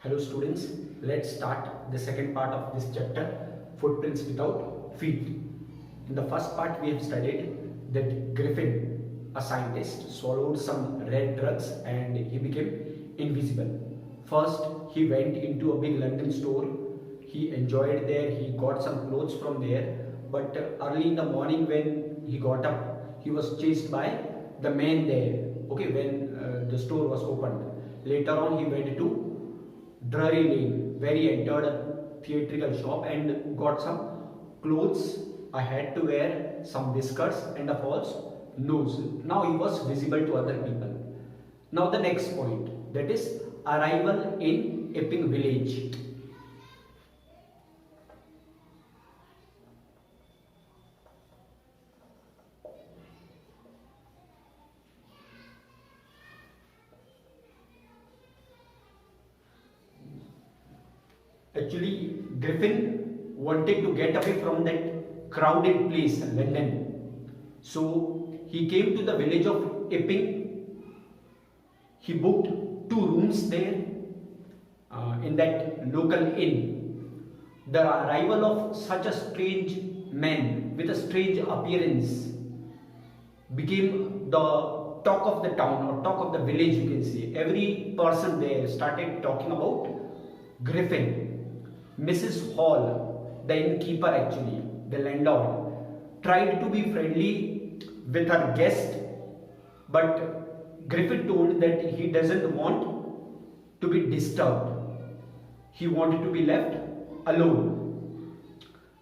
Hello students, let's start the second part of this chapter, footprints without feet. In the first part we have studied that Griffin, a scientist, swallowed some red drugs and he became invisible. First he went into a big London store, he enjoyed there, he got some clothes from there, but early in the morning when he got up, he was chased by the man there, okay, when the store was opened. Later on he went to Drury Lane, where he entered a theatrical shop and got some clothes. I had to wear some whiskers and a false nose. Now he was visible to other people. Now the next point, that is arrival in Epping village. Actually, Griffin wanted to get away from that crowded place, London. So he came to the village of Epping. He booked 2 rooms there in that local inn. The arrival of such a strange man with a strange appearance became the talk of the town or talk of the village, you can say. Every person there started talking about Griffin. Mrs. Hall, the innkeeper actually, the landlord, tried to be friendly with her guest, but Griffin told that he doesn't want to be disturbed. He wanted to be left alone.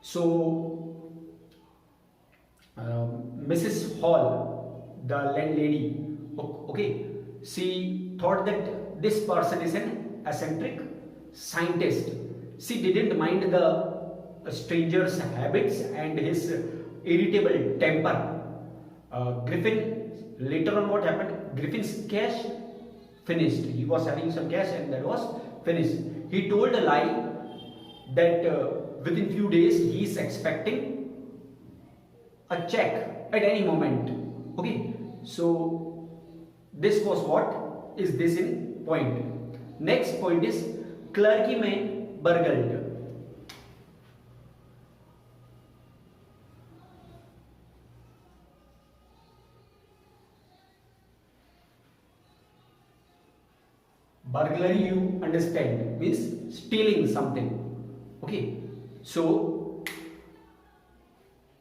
So, Mrs. Hall, the landlady, okay, she thought that this person is an eccentric scientist. She didn't mind the stranger's habits and his irritable temper. Griffin, later on what happened? Griffin's cash finished. He was having some cash and that was finished. He told a lie that within few days he is expecting a check at any moment. Okay, so this was what is this in point. Next point is clergyman burgled. Burglary, you understand, means stealing something. Okay, so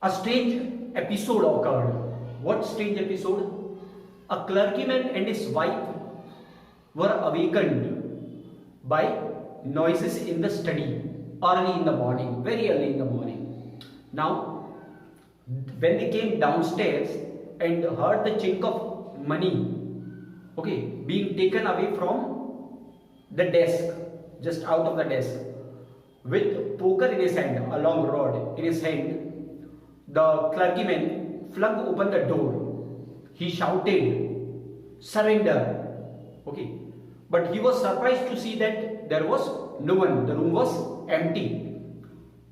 a strange episode occurred. What strange episode? A clergyman and his wife were awakened by noises in the study early in the morning, very early in the morning. Now, when they came downstairs and heard the chink of money, okay, being taken away from the desk, just out of the desk, with poker in his hand, a long rod in his hand, the clergyman flung open the door. He shouted, "Surrender!" Okay, but he was surprised to see that there was no one. The room was empty.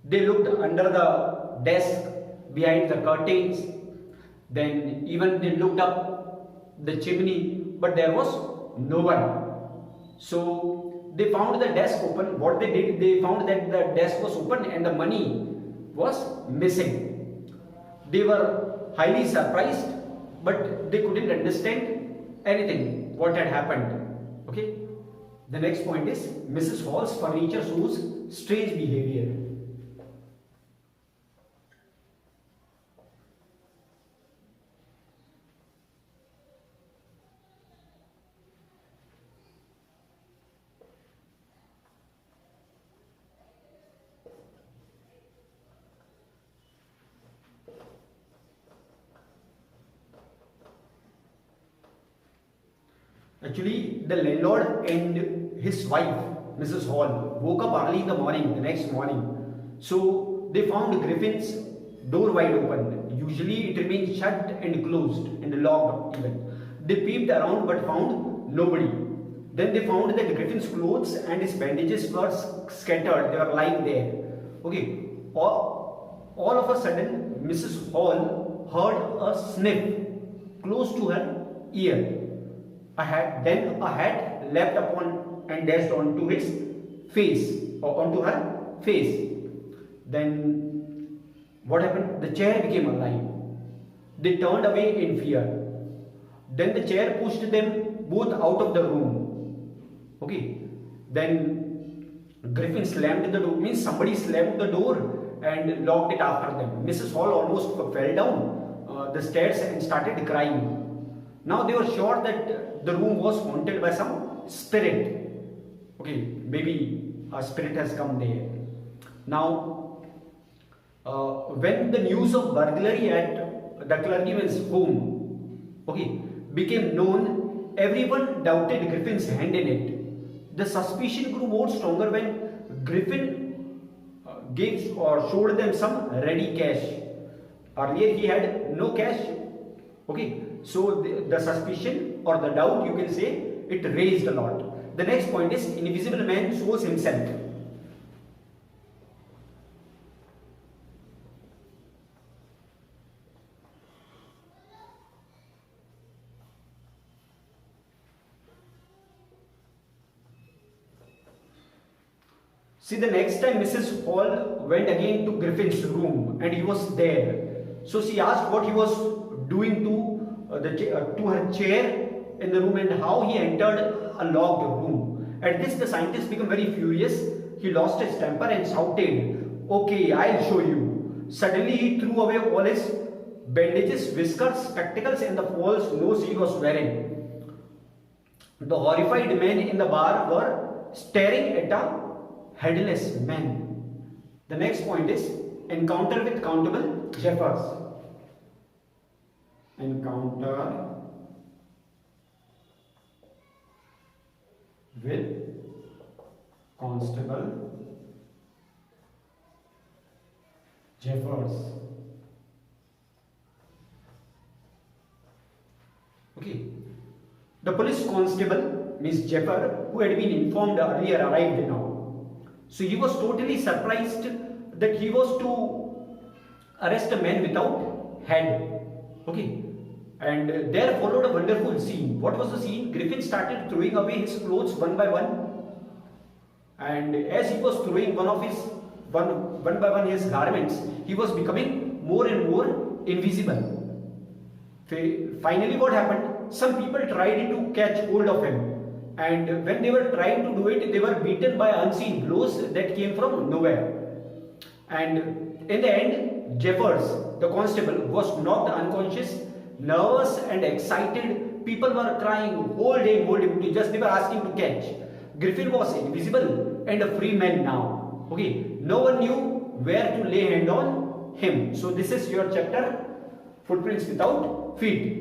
They looked under the desk, behind the curtains, then even they looked up the chimney, but there was no one. So they found the desk open. What they did, they found that the desk was open and the money was missing. They were highly surprised, but they couldn't understand anything what had happened. Okay. The next point is Mrs. Hall's furniture shows strange behavior. Actually, the landlord and his wife, Mrs. Hall, woke up early in the morning, the next morning. So they found Griffin's door wide open. Usually it remains shut and closed and locked even. They peeped around but found nobody. Then they found that Griffin's clothes and his bandages were scattered. They were lying there. Okay. All of a sudden, Mrs. Hall heard a sniff close to her ear. Then a hat leapt upon and dashed onto his face or onto her face. Then what happened? The chair became alive. They turned away in fear. Then the chair pushed them both out of the room. Okay. Then Griffin slammed the door. Means somebody slammed the door and locked it after them. Mrs. Hall almost fell down the stairs and started crying. Now they were sure that the room was haunted by some spirit. Okay, maybe a spirit has come there. Now, when the news of burglary at the clergyman's home, okay, became known, everyone doubted Griffin's hand in it. The suspicion grew more stronger when Griffin gave or showed them some ready cash. Earlier he had no cash. Okay, so the suspicion or the doubt, you can say, it raised a lot. The next point is invisible man shows himself. See, the next time Mrs. Hall went again to Griffin's room and he was there. So she asked what he was doing to her chair in the room and how he entered a locked room. At this, the scientist became very furious. He lost his temper and shouted, "Okay, I'll show you." Suddenly, he threw away all his bandages, whiskers, spectacles, and the false nose he was wearing. The horrified men in the bar were staring at a headless man. The next point is encounter with Constable Jeffers. Encounter with Constable Jeffers. Okay. The police constable, Miss Jeffer, who had been informed earlier, arrived now. So he was totally surprised that he was to arrest a man without head. Okay. And there followed a wonderful scene. What was the scene? Griffin started throwing away his clothes one by one. And as he was throwing one by one his garments, he was becoming more and more invisible. Finally, what happened? Some people tried to catch hold of him. And when they were trying to do it, they were beaten by unseen blows that came from nowhere. And in the end, Jeffers, the constable, was knocked unconscious, nervous and excited. People were crying whole day, just they were asking to catch. Griffin was invisible and a free man now. Okay, no one knew where to lay hand on him. So this is your chapter, Footprints Without Feet.